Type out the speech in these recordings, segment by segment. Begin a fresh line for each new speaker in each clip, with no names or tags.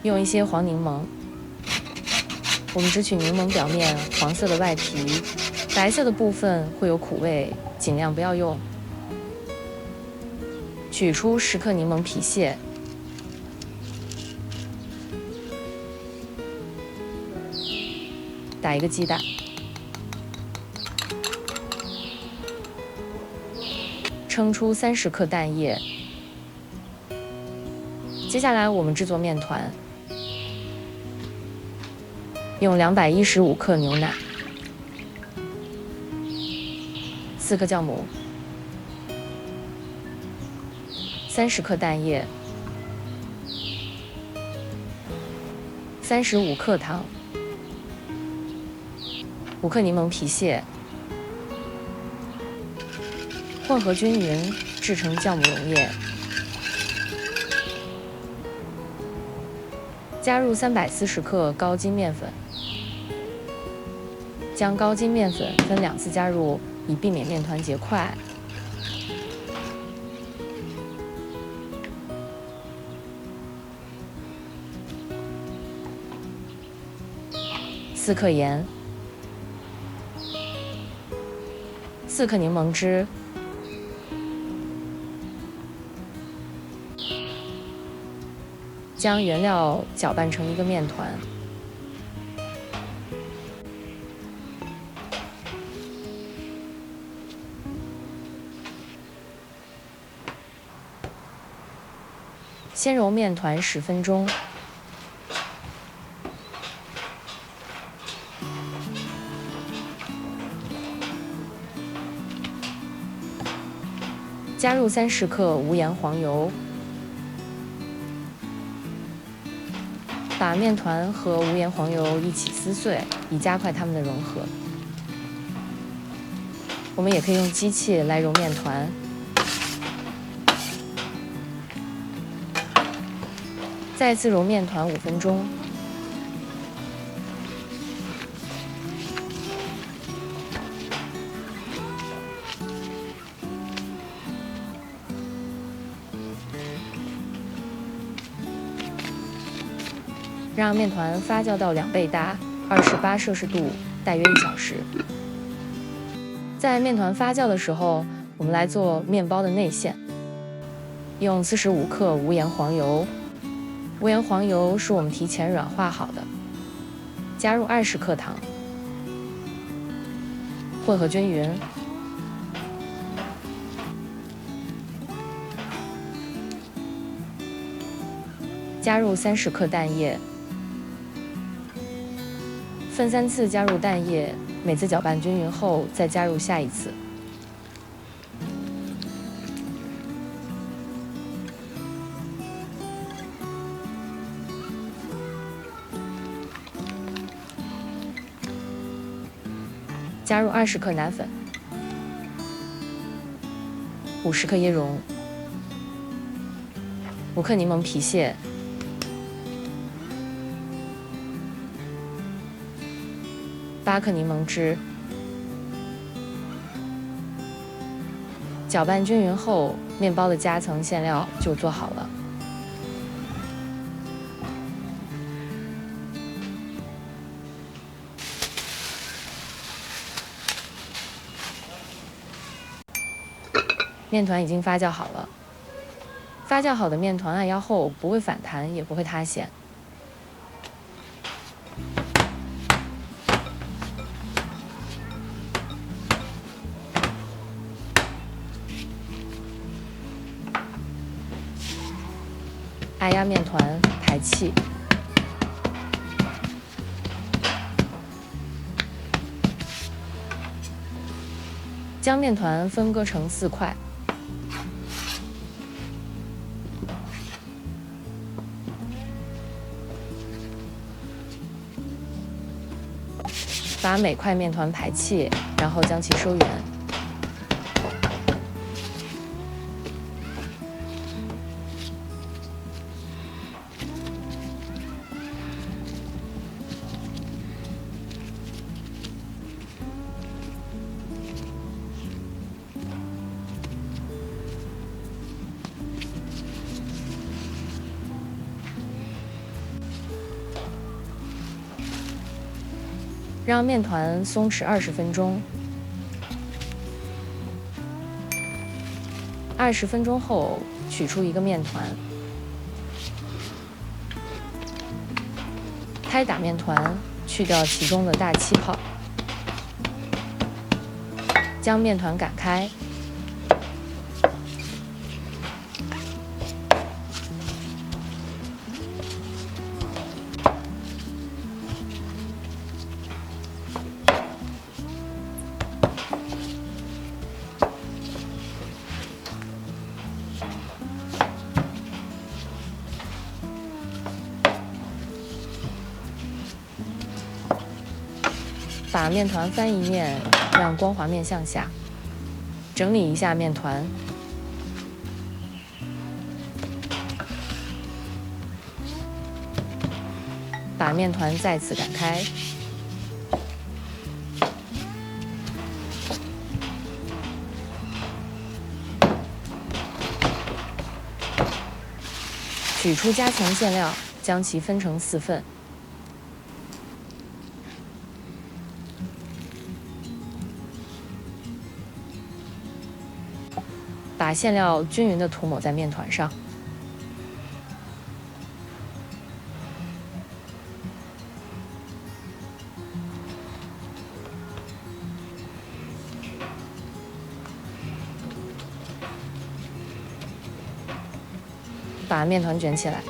用一些黄柠檬，我们只取柠檬表面黄色的外皮，白色的部分会有苦味，尽量不要用。取出10克柠檬皮屑，打一个鸡蛋，称出30克蛋液。接下来我们制作面团，用215克牛奶，4个酵母，30克蛋液，35克糖，5克柠檬皮屑，混合均匀，制成酵母溶液。加入340克高筋面粉，将高筋面粉分2次加入，以避免面团结块。4克盐，4克柠檬汁，将原料搅拌成一个面团。先揉面团10分钟，加入30克无盐黄油，把面团和无盐黄油一起撕碎，以加快它们的融合。我们也可以用机器来揉面团。再次揉面团5分钟。让面团发酵到2倍大，28摄氏度，大约1小时。在面团发酵的时候，我们来做面包的内馅。用45克无盐黄油，无盐黄油是我们提前软化好的。加入20克糖，混合均匀。加入30克蛋液。分3次加入蛋液，每次搅拌均匀后再加入下一次。加入20克奶粉，50克椰蓉，5克柠檬皮屑。8克柠檬汁，搅拌均匀后，面包的夹层馅料就做好了。面团已经发酵好了，发酵好的面团按压后不会反弹，也不会塌陷。按压面团，排气。将面团分割成4块。把每块面团排气，然后将其收圆。让面团松弛20分钟。20分钟后，取出一个面团，开打面团，去掉其中的大气泡，将面团擀开。把面团翻一面，让光滑面向下。整理一下面团，把面团再次擀开。取出夹层馅料，将其分成4份。把馅料均匀地涂抹在面团上，把面团卷起来。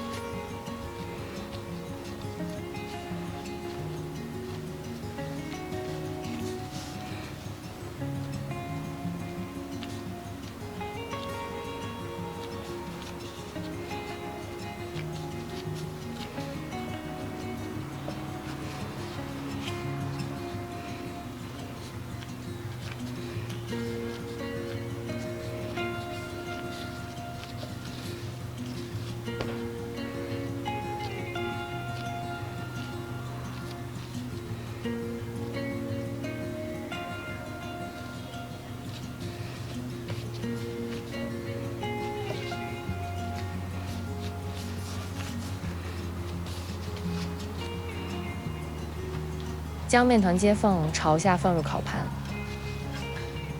将面团接缝朝下放入烤盘。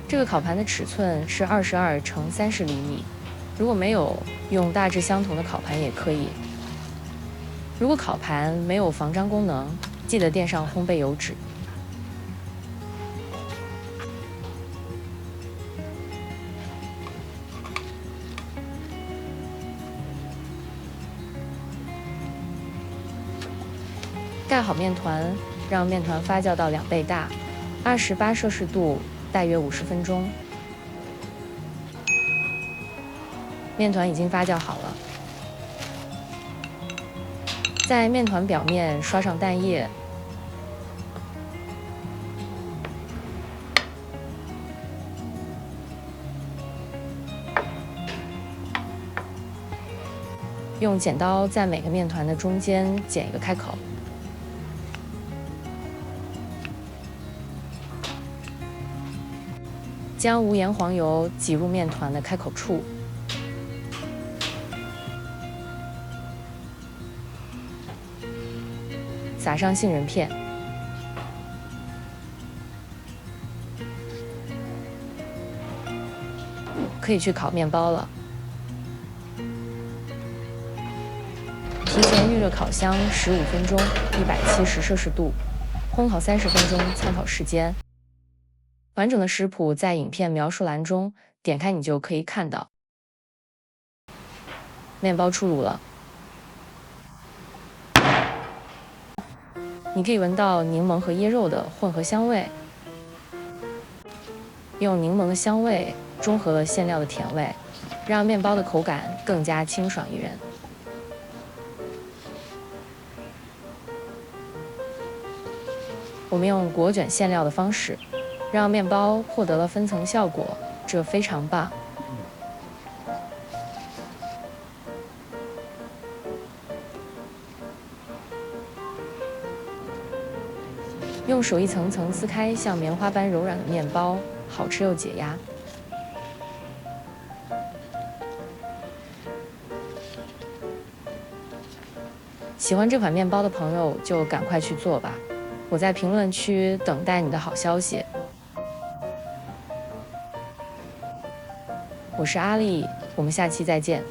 这个烤盘的尺寸是22乘30厘米，如果没有，用大致相同的烤盘也可以。如果烤盘没有防粘功能，记得垫上烘焙油纸。盖好面团，让面团发酵到2倍大，28摄氏度，大约50分钟。面团已经发酵好了，在面团表面刷上蛋液，用剪刀在每个面团的中间剪一个开口。将无盐黄油挤入面团的开口处，撒上杏仁片，可以去烤面包了。提前预热烤箱15分钟，170摄氏度，烘烤30分钟，参考时间。完整的食谱在影片描述栏中，点开你就可以看到。面包出炉了，你可以闻到柠檬和椰肉的混合香味。用柠檬的香味中和了馅料的甜味，让面包的口感更加清爽宜人。我们用裹卷馅料的方式，让面包获得了分层效果，这非常棒。用手一层层撕开像棉花般柔软的面包，好吃又解压。喜欢这款面包的朋友就赶快去做吧。我在评论区等待你的好消息。我是阿丽，我们下期再见。